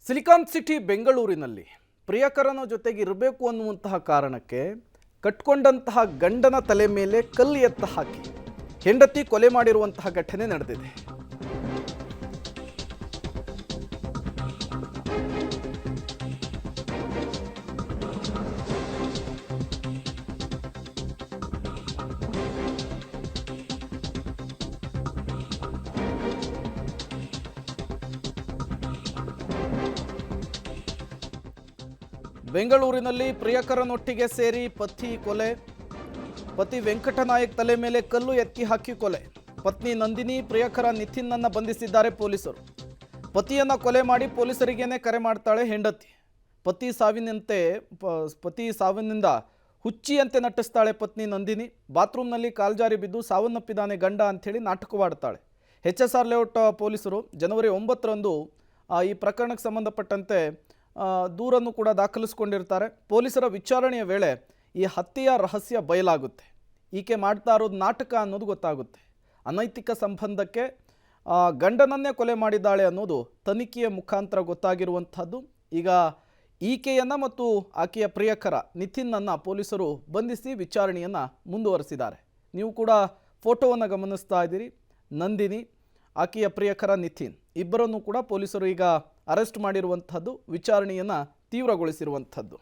Silicon city ಬೆಂಗಳೂರಿನಲ್ಲಿ ಪ್ರಿಯಕರನ ಜೊತೆಗೆ ಇರಬೇಕು ಅನ್ನುವಂತಹ ಕಾರಣಕ್ಕೆ ಕಟ್ಕೊಂಡಂತಹ ಗಂಡನ ತಲೆ ಮೇಲೆ ಕಲ್ಲು ಎತ್ತ ಹಾಕಿ ಹೆಂಡತಿ ಕೊಲೆ ಮಾಡಿರುವಂತಹ ಘಟನೆ ನಡೆದಿದೆ. ಬೆಂಗಳೂರಿನಲ್ಲಿ ಪ್ರಿಯಕರನೊಟ್ಟಿಗೆ ಸೇರಿ ಪತಿ ಕೊಲೆ. ಪತಿ ವೆಂಕಟನಾಯಕ್ ತಲೆ ಮೇಲೆ ಕಲ್ಲು ಎತ್ತಿ ಹಾಕಿ ಕೊಲೆ. ಪತ್ನಿ ನಂದಿನಿ, ಪ್ರಿಯಕರ ನಿತಿನ್ನನ್ನು ಬಂಧಿಸಿದ್ದಾರೆ ಪೊಲೀಸರು. ಪತಿಯನ್ನು ಕೊಲೆ ಮಾಡಿ ಪೊಲೀಸರಿಗೇನೆ ಕರೆ ಮಾಡ್ತಾಳೆ ಹೆಂಡತಿ. ಪತಿ ಸಾವಿನಿಂದ ಹುಚ್ಚಿಯಂತೆ ನಟಿಸ್ತಾಳೆ ಪತ್ನಿ ನಂದಿನಿ. ಬಾತ್ರೂಮ್ನಲ್ಲಿ ಕಾಲ್ಜಾರಿ ಬಿದ್ದು ಸಾವನ್ನಪ್ಪಿದ್ದಾನೆ ಗಂಡ ಅಂಥೇಳಿ ನಾಟಕವಾಡ್ತಾಳೆ. HSR ಲೇಔಟ್ ಪೊಲೀಸರು ಜನವರಿ 9ರಂದು ಈ ಪ್ರಕರಣಕ್ಕೆ ಸಂಬಂಧಪಟ್ಟಂತೆ ದೂರನ್ನು ಕೂಡ ದಾಖಲಿಸಿಕೊಂಡಿರ್ತಾರೆ. ಪೊಲೀಸರ ವಿಚಾರಣೆಯ ವೇಳೆ ಈ ಹತ್ಯೆಯ ರಹಸ್ಯ ಬಯಲಾಗುತ್ತೆ. ಈಕೆ ಮಾಡ್ತಾ ಇರೋದು ನಾಟಕ ಅನ್ನೋದು ಗೊತ್ತಾಗುತ್ತೆ. ಅನೈತಿಕ ಸಂಬಂಧಕ್ಕೆ ಗಂಡನನ್ನೇ ಕೊಲೆ ಮಾಡಿದ್ದಾಳೆ ಅನ್ನೋದು ತನಿಖೆಯ ಮುಖಾಂತರ ಗೊತ್ತಾಗಿರುವಂಥದ್ದು. ಈಗ ಈಕೆಯನ್ನು ಮತ್ತು ಆಕೆಯ ಪ್ರಿಯಕರ ನಿತಿನ್ನನ್ನು ಪೊಲೀಸರು ಬಂಧಿಸಿ ವಿಚಾರಣೆಯನ್ನು ಮುಂದುವರೆಸಿದ್ದಾರೆ. ನೀವು ಕೂಡ ಫೋಟೋವನ್ನು ಗಮನಿಸ್ತಾ ಇದ್ದೀರಿ. ನಂದಿನಿ, ಆಕೆಯ ಪ್ರಿಯಕರ ನಿತಿನ್ ಇಬ್ಬರನ್ನು ಕೂಡ ಪೊಲೀಸರು ಈಗ ಅರೆಸ್ಟ್ ಮಾಡಿರುವಂಥದ್ದು, ವಿಚಾರಣೆಯನ್ನು ತೀವ್ರಗೊಳಿಸಿರುವಂಥದ್ದು.